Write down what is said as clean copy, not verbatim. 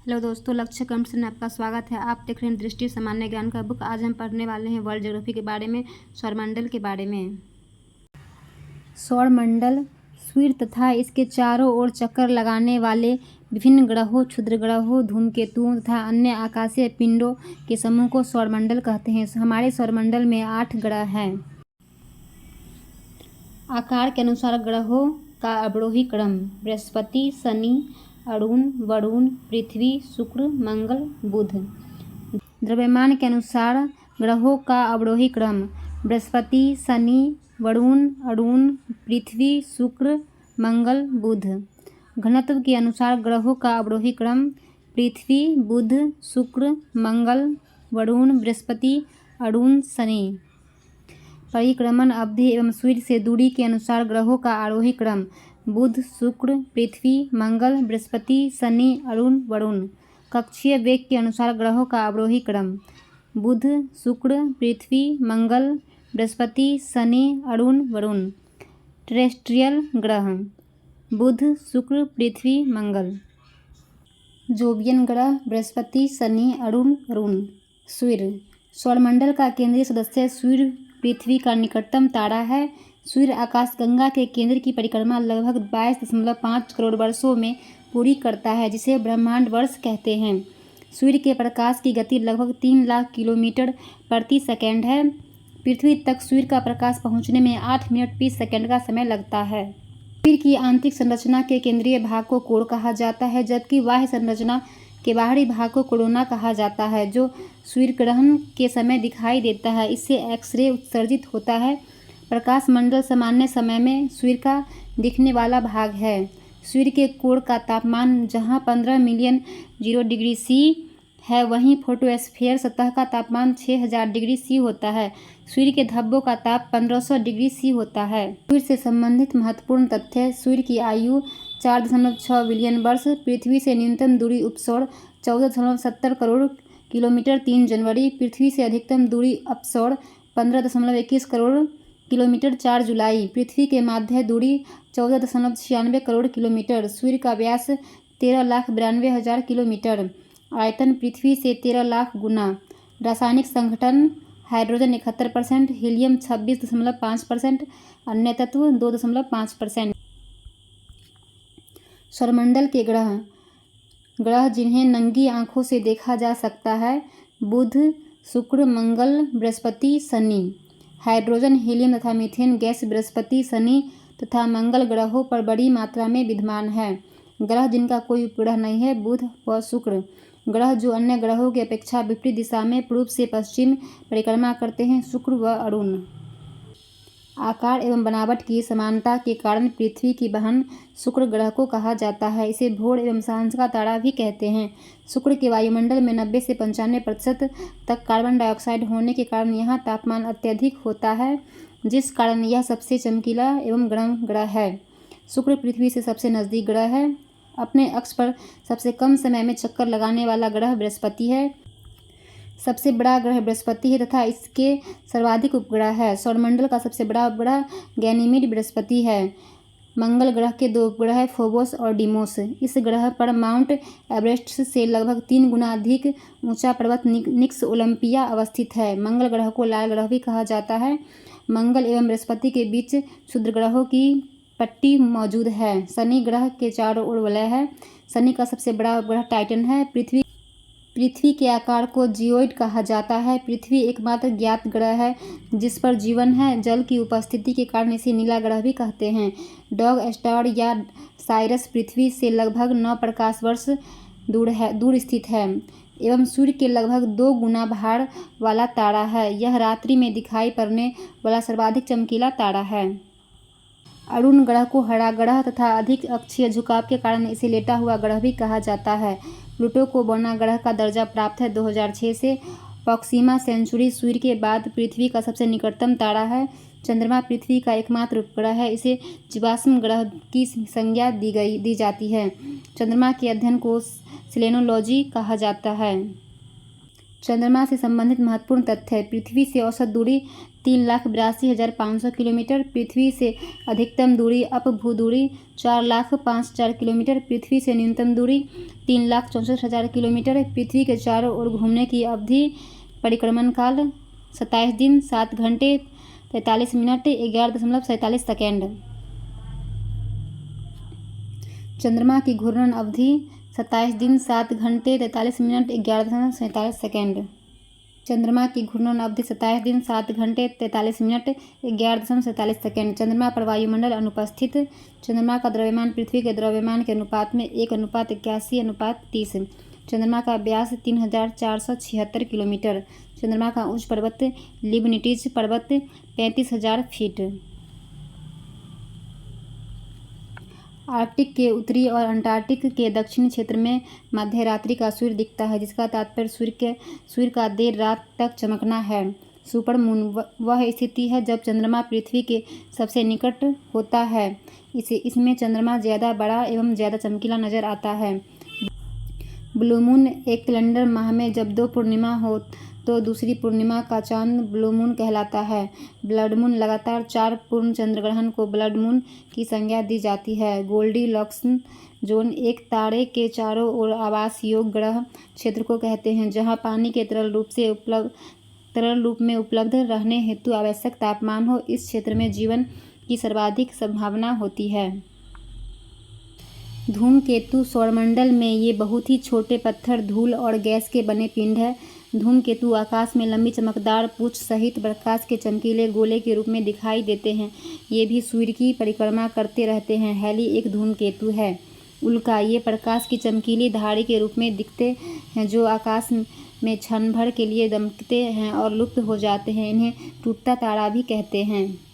Hello दोस्तों, लक्ष्य computer में आपका स्वागत है। आप देख रहे हैं दृष्टि सामान्य ज्ञान का बुक। आज हम पढ़ने वाले हैं वर्ल्ड ज्योग्राफी के बारे में, सौरमंडल के बारे में। सौरमंडल सूर्य तथा इसके चारों ओर चक्कर लगाने वाले विभिन्न ग्रहों, क्षुद्र ग्रहों, धूमकेतुओं तथा अन्य आकाशीय पिंडों के समूह को सौरमंडल कहते हैं। हमारे सौरमंडल में 8 ग्रह हैं। आकार के अनुसार ग्रहों का अवरोही क्रम: बृहस्पति, शनि, अरुण, वरुण, पृथ्वी, शुक्र, मंगल, बुध। द्रव्यमान के अनुसार ग्रहों का अवरोही क्रम: बृहस्पति, शनि, वरुण, अरुण, पृथ्वी, शुक्र, मंगल, बुध। घनत्व के अनुसार ग्रहों का अवरोही क्रम: पृथ्वी, बुध, शुक्र, मंगल, वरुण, बृहस्पति, अरुण, शनि। परिक्रमण अवधि एवं सूर्य से दूरी के अनुसार ग्रहों का आरोही क्रम: बुध, शुक्र, पृथ्वी, मंगल, बृहस्पति, शनि, अरुण, वरुण। कक्षीय वेग के अनुसार ग्रहों का अवरोही क्रम: बुध, शुक्र, पृथ्वी, मंगल, बृहस्पति, शनि, अरुण, वरुण। टेरेस्ट्रियल ग्रह: बुध, शुक्र, पृथ्वी, मंगल। जोवियन ग्रह: बृहस्पति, शनि, अरुण, वरुण। सूर्य: सौरमंडल का केंद्रीय सदस्य सूर्य पृथ्वी का निकटतम तारा है। सूर्य आकाशगंगा के केंद्र की परिक्रमा लगभग 22.5 करोड़ वर्षों में पूरी करता है, जिसे ब्रह्मांड वर्ष कहते हैं। सूर्य के प्रकाश की गति लगभग 3 लाख किलोमीटर प्रति सेकंड है। पृथ्वी तक सूर्य का प्रकाश पहुंचने में 8 मिनट 20 सेकंड का समय लगता है। सूर्य की आंतरिक संरचना के केंद्रीय भाग को कोर कहा जाता है, जबकि बाह्य संरचना के बाहरी भाग को कोरोना कहा जाता है, जो सूर्य ग्रहण के समय दिखाई देता है। इससे एक्स-रे उत्सर्जित होता है। प्रकाश मंडल सामान्य समय में सूर्य का दिखने वाला भाग है। सूर्य के कोर का तापमान जहां 15 मिलियन 0 डिग्री सी है, वहीं फोटोस्फीयर सतह का तापमान 6000 डिग्री सी होता है। सूर्य के धब्बों का ताप 1500 डिग्री सी होता है। सूर्य से संबंधित महत्वपूर्ण तथ्य: सूर्य की आयु 4.6 बिलियन वर्ष। पृथ्वी से न्यूनतम दूरी उपसौर 14.70 करोड़ किलोमीटर 3 जनवरी। पृथ्वी से अधिकतम दूरी अपसौर 15.21 करोड़ किलोमीटर 4 जुलाई। पृथ्वी के माध्य दूरी 14.96 करोड़ किलोमीटर। सूर्य का व्यास 13,92,000 किलोमीटर। आयतन पृथ्वी से 13 लाख गुना। रासायनिक संगठन: हाइड्रोजन 71%, हीलियम 26.5%, अन्य तत्व 2.5%। सौरमंडल के ग्रह जिन्हें नंगी आंखों से देखा जा सकता है: बुध, शुक्र, मंगल, बृहस्पति, शनि। हाइड्रोजन, हीलियम तथा मीथेन गैस बृहस्पति, शनि तथा मंगल ग्रहों पर बड़ी मात्रा में विद्यमान है। ग्रह जिनका कोई उपग्रह नहीं है: बुध व शुक्र। ग्रह जो अन्य ग्रहों की अपेक्षा विपरीत दिशा में पूर्व से पश्चिम परिक्रमा करते हैं: शुक्र व अरुण। आकार एवं बनावट की समानता के कारण पृथ्वी की बहन शुक्र ग्रह को कहा जाता है। इसे भोर एवं सांझ का तारा भी कहते हैं। शुक्र के वायुमंडल में 90 से 95% तक कार्बन डाइऑक्साइड होने के कारण यहाँ तापमान अत्यधिक होता है, जिस कारण यह सबसे चमकीला एवं गर्म ग्रह है। शुक्र पृथ्वी से सबसे नज़दीक ग्रह है। अपने अक्ष पर सबसे कम समय में चक्कर लगाने वाला ग्रह बृहस्पति है। सबसे बड़ा ग्रह बृहस्पति है तथा इसके सर्वाधिक उपग्रह है। सौरमंडल का सबसे बड़ा उपग्रह गैनीमेड बृहस्पति है। मंगल ग्रह के 2 उपग्रह हैं, फोबोस और डीमोस। इस ग्रह पर माउंट एवरेस्ट से लगभग 3 गुना अधिक ऊंचा पर्वत निक्स ओलंपिया अवस्थित है। मंगल ग्रह को लाल ग्रह भी कहा जाता है। मंगल एवं बृहस्पति के बीच क्षुद्र ग्रहों की पट्टी मौजूद है। शनि ग्रह के चारों ओर वलय है। शनि का सबसे बड़ा उपग्रह टाइटन है। पृथ्वी के आकार को जियोइड कहा जाता है। पृथ्वी एकमात्र ज्ञात ग्रह है जिस पर जीवन है। जल की उपस्थिति के कारण इसे नीला ग्रह भी कहते हैं। डॉग स्टार या साइरस पृथ्वी से लगभग 9 प्रकाश वर्ष दूर स्थित है एवं सूर्य के लगभग 2 गुना भार वाला तारा है। यह रात्रि में दिखाई पड़ने वाला सर्वाधिक चमकीला तारा है। अरुण ग्रह को हरा ग्रह तथा अधिक अक्षीय झुकाव के कारण इसे लेटा हुआ ग्रह भी कहा जाता है। प्लूटो को बौना ग्रह का दर्जा प्राप्त है 2006 से। प्रॉक्सिमा सेंचुरी सूर्य के बाद पृथ्वी का सबसे निकटतम तारा है। चंद्रमा पृथ्वी का एकमात्र उपग्रह है। इसे जीवाश्म ग्रह की संज्ञा दी जाती है। चंद्रमा के अध्ययन को सेलेनोलॉजी कहा जाता है। चंद्रमा से संबंधित महत्वपूर्ण तथ्य: पृथ्वी से औसत दूरी 3,82,500 किलोमीटर, पृथ्वी से अधिकतम दूरी अपभू दूरी 4,05,000 किलोमीटर, पृथ्वी से न्यूनतम दूरी 3,64,000 किलोमीटर, पृथ्वी के चारों ओर घूमने की अवधि परिक्रमण काल 27 दिन 7 घंटे 43 मिनट 11.47 सेकेंड। चंद्रमा की घूर्णन अवधि 27 दिन 7 घंटे 43 मिनट 11.47 सेकेंड। चंद्रमा की घूर्णन अवधि 27 दिन 7 घंटे 43 मिनट 11.47 सेकेंड। चंद्रमा पर वायुमंडल अनुपस्थित। चंद्रमा का द्रव्यमान पृथ्वी के द्रव्यमान के अनुपात में 1:81:30। चंद्रमा का व्यास 3,476 किलोमीटर। चंद्रमा का उच्च पर्वत लिबनिटीज पर्वत 35,000 फीट। आर्कटिक के उत्तरी और अंटार्कटिक के दक्षिणी क्षेत्र में मध्य रात्रि का सूर्य दिखता है, जिसका तात्पर्य सूर्य का देर रात तक चमकना है। सुपर मून वह स्थिति है जब चंद्रमा पृथ्वी के सबसे निकट होता है। इसमें चंद्रमा ज़्यादा बड़ा एवं ज़्यादा चमकीला नजर आता है। ब्लू मून एक कैलेंडर माह में जब 2 पूर्णिमा हो तो दूसरी पूर्णिमा का चांद ब्लू मून कहलाता है। ब्लड मून लगातार 4 पूर्ण चंद्रग्रहण को ब्लड मून की संज्ञा दी जाती है। गोल्डीलॉक्स जोन एक तारे के चारों ओर आवास योग्य ग्रह क्षेत्र को कहते हैं, जहां पानी के तरल रूप में उपलब्ध रहने हेतु आवश्यक तापमान हो। इस क्षेत्र में जीवन की सर्वाधिक संभावना होती है। धूमकेतु सौरमंडल में ये बहुत ही छोटे पत्थर, धूल और गैस के बने पिंड है। धूमकेतु आकाश में लंबी चमकदार पूंछ सहित प्रकाश के चमकीले गोले के रूप में दिखाई देते हैं। ये भी सूर्य की परिक्रमा करते रहते हैं। हैली एक धूमकेतु है। उल्का ये प्रकाश की चमकीली धारी के रूप में दिखते हैं जो आकाश में क्षण भर के लिए दमकते हैं और लुप्त हो जाते हैं। इन्हें टूटता तारा भी कहते हैं।